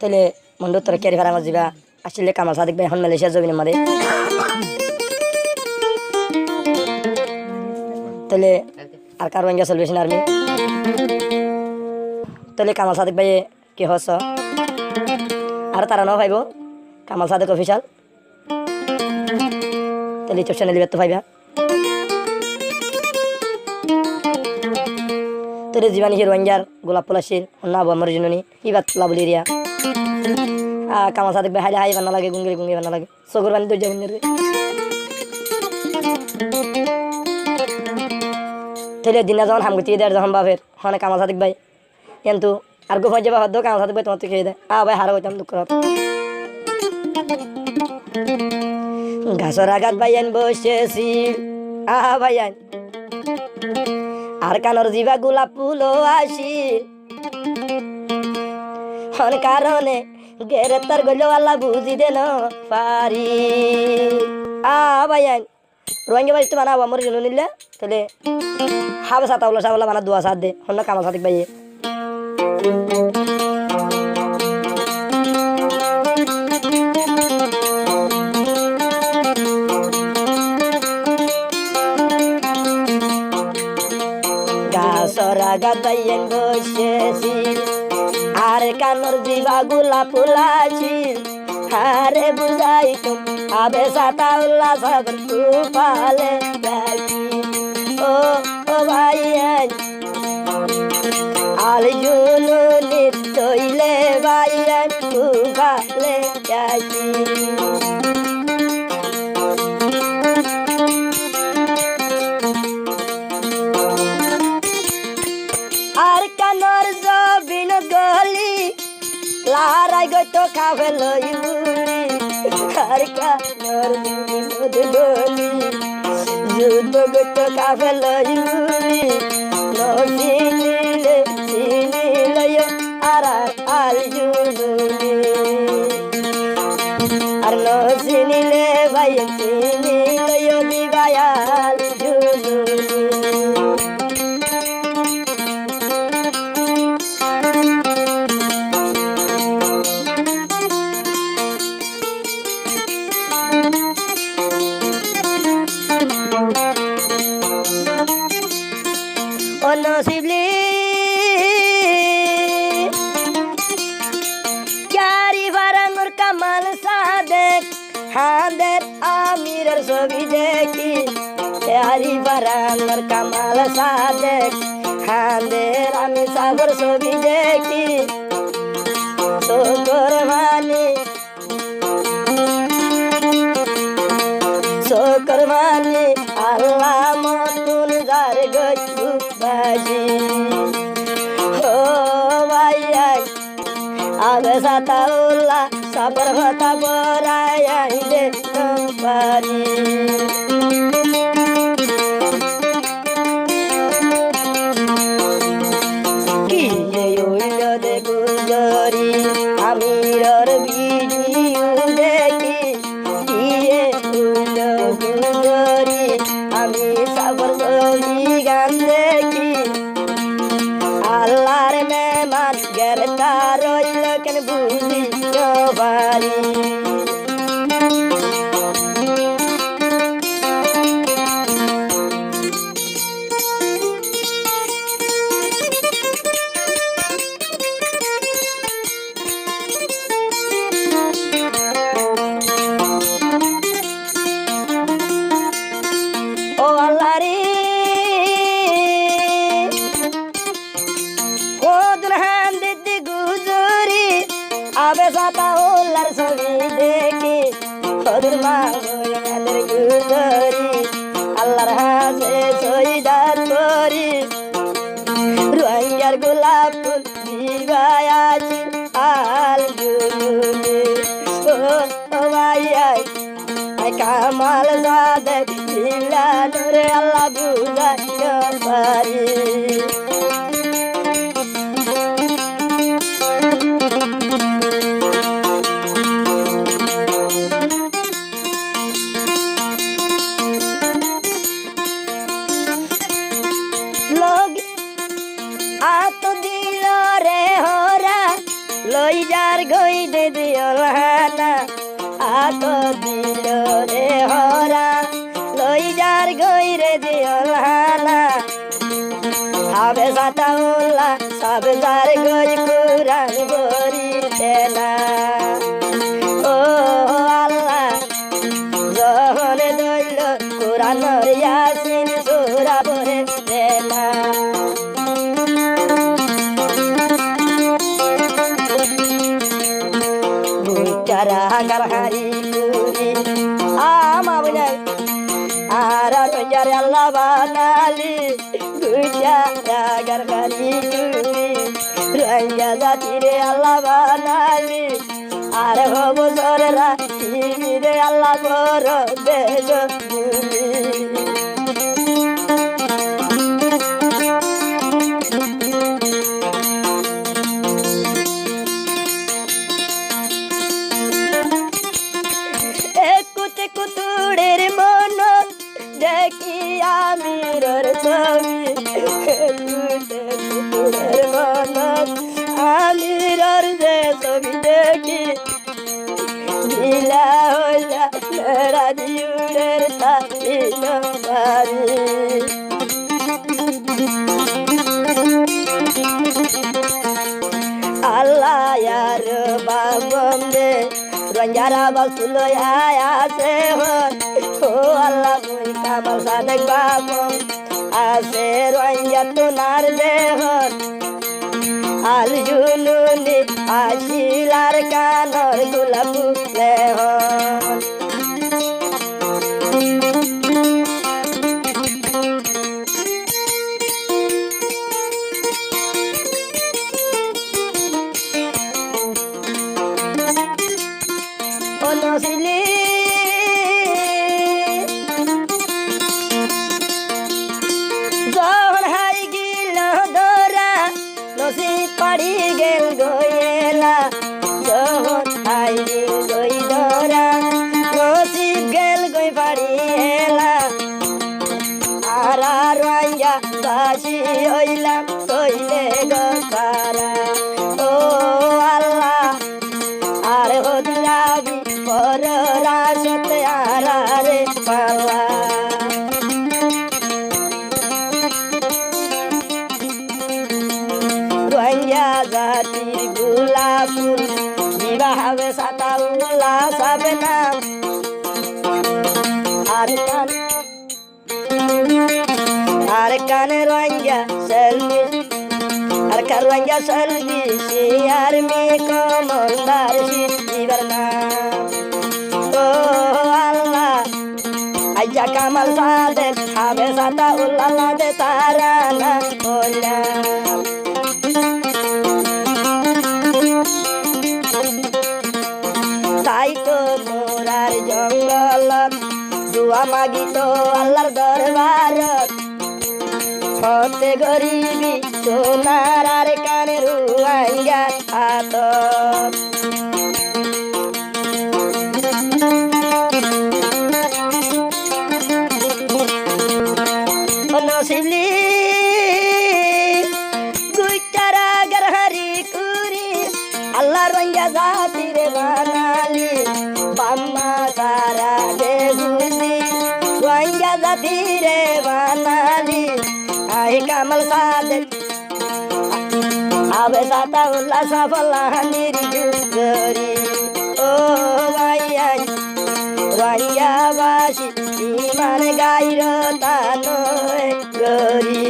তাহলে মন্ডু তোর কেরি ভাড়া যাবা আসলে কামাল সাদিক ভাই এখন মালয়েশিয়া জমিনে মারে তাহলে আর কার রোহিঙ্গা সালভেশন আর্মি তাহলে কামাল সাদিক ভাই কি হস আর তারা নাও পাইব কামাল সাদিক অফিসিয়াল তাহলে ইউটিউব চ্যানেল তো পাইবা তোর জীবানী রোহিঙ্গার গোলাপ পলাশির না বমর জননী ইবাত লাবলি এরিয়া কামাল সাদিক ভাই হাইলে হাই বানা লাগে গুঙ্গি গুঙ্গি বানা লাগে সগর বানি দই যাবেন রে তাহলে দিনা যখন হামগুতি দেয় যখন বাপের হনে কামাল সাদিক ভাই কিন্তু আর গোফাই যাবা হদ্দ কামাল সাদিক ভাই তোমার থেকে খেয়ে দেয় ভাই হারা হইতাম দুঃখ ঘাসর আঘাত ভাইয়ান বসেছি ভাইয়ান আর কানর জিবা গোলাপ ফুলো আসি হন কারণে গ্রেপ্তার গেল আল্লাহ বুঝি দেন পারি ভাইয়ান রোহিঙ্গা বাড়িতে বানাবো আমার জন্য নিলে তাহলে হাবে সাতাওলা সাবলা বানা দোয়া সাথ দে হন কামাল সাদিক ভাইয়ে গাছরা গাদাইয়েন বসেছি আর কানর জিবা গোলাপ ফুলাছি হারে বুঝাই তুম আবে সাতাউল্লা সাগর তুফালে যাই ও ভাই আল জুনু নিতইলে ভাই তুফালে যাই আর কানর জবিন গলি লারাই গতো খাবে লইউরি আর কানর জবিন গলি যুদ্ধ গতো খাবে লইউরি নসিনিলে সিনিলয় আর আল জুনুনি আর নসিনিলে ভাই সিনিলয় দিবায়াল জুনুনি নসিবলি ক্যারি বারাঙ্গুর কামাল সাদেক হাঁদের আমিরের ছবি দেখি ক্যারি বারাঙ্গুর কামাল সাদেক হাঁদের আমি সাগর ছবি দেখি শোকর মানি আল্লাহ মতুন যার গজু বাজি ও ভাই আবে সাতাউল্লাহ সাবর কথা বরাই আইলে পারি কি হইল দে গুজরি আমিরর ভিডিও দেখি আমি সাবর গান দেখি আল্লাহর মেহমান গ্রেপ্তার হইল কেন বুঝি পারি আবে সাতাউল্লার ছবি দেখি হদুর মাদের গুজরি আল্লাহর হাসে সইদার করি রোহিঙ্গার গোলাপ ফুল দিবায়াছি আল জুনুনি ও ভাই কামাল সাদেক দিলানুরে আল্লাহ বুঝাইতে পারি লই যার গইতে দিও হানা আত দিল রে হরা লই যার গইরে দিও হানা হবে সাতাউল্লা সব যার গই কুরান বরিতে না ও আল্লাহ যখন দইল কুরান ইয়াসিন সূরা পড়ে না বুইটারা গারহারি কুরি আমাবনাই আর রঞ্জার আল্লাহ বানালি বুইটারা গারহারি কুরি রঞ্জা জাতিরে আল্লাহ বানালি আর হব সররা টিভিরে আল্লাহ কর দেশ কুতে কুতুড়ের মন দেখি আমিরের ছবি কুতে কুতুড়ের মন আমিরের যে ছবি দেখি ঢিলা হইলা মেরা দিউরের তাকি নারি আল্লাহ ইয়ার বাবম দে রঞ্জারা বাসুল আছে হন ও আল্লাহ মুই কামাল সাদেক বাবম আছে রঞ্জা তোনার দেহন আল জুনুনি আসিলার কানর গোলাপ লেহন নসিলি যখন হাই গিল ধরা নসি পাড়ি গেল গয়েলা যখন হাই গিল গই ধরা নসি গেল গই পাড়ি এলা আর রঞ্জা বাসি হইলাম তৈলে গসারা ও আল্লাহ আর হদিরাবি পর রাসতে আরারে পালা রঞ্জা জাতির গোলাপুর বিবাহে সাতাউল্লা সাবে নাম আর কানে রঞ্জা সেলমি আর কারওয়াঞ্জা সলবি শিয়ার মে কমলদার শিবার নাম ও আল্লাহ আইজা কামাল সাদেক হবে সাতাউল্লাহ দে তারা না বললাম তাই তো মোরার জঙ্গলত দুয়া মাগি তো আল্লাহর দরবারত হতে গরিবি সোনার আর কানে রুয়াইয়া হাত নসিলি গুইটারা গারহারি কুরি আল্লাহ রঞ্জা জাতিরে বানালি বাম্মা সারা দে গুজি রঞ্জা জাতিরে বানালি আই কামাল সাদেক আবে সাতাউল্লাহ সাফল্লাহ নির্জুরি ও ভাইয়াই রঞ্জা বাসি ইমান গাইর তানয় গরি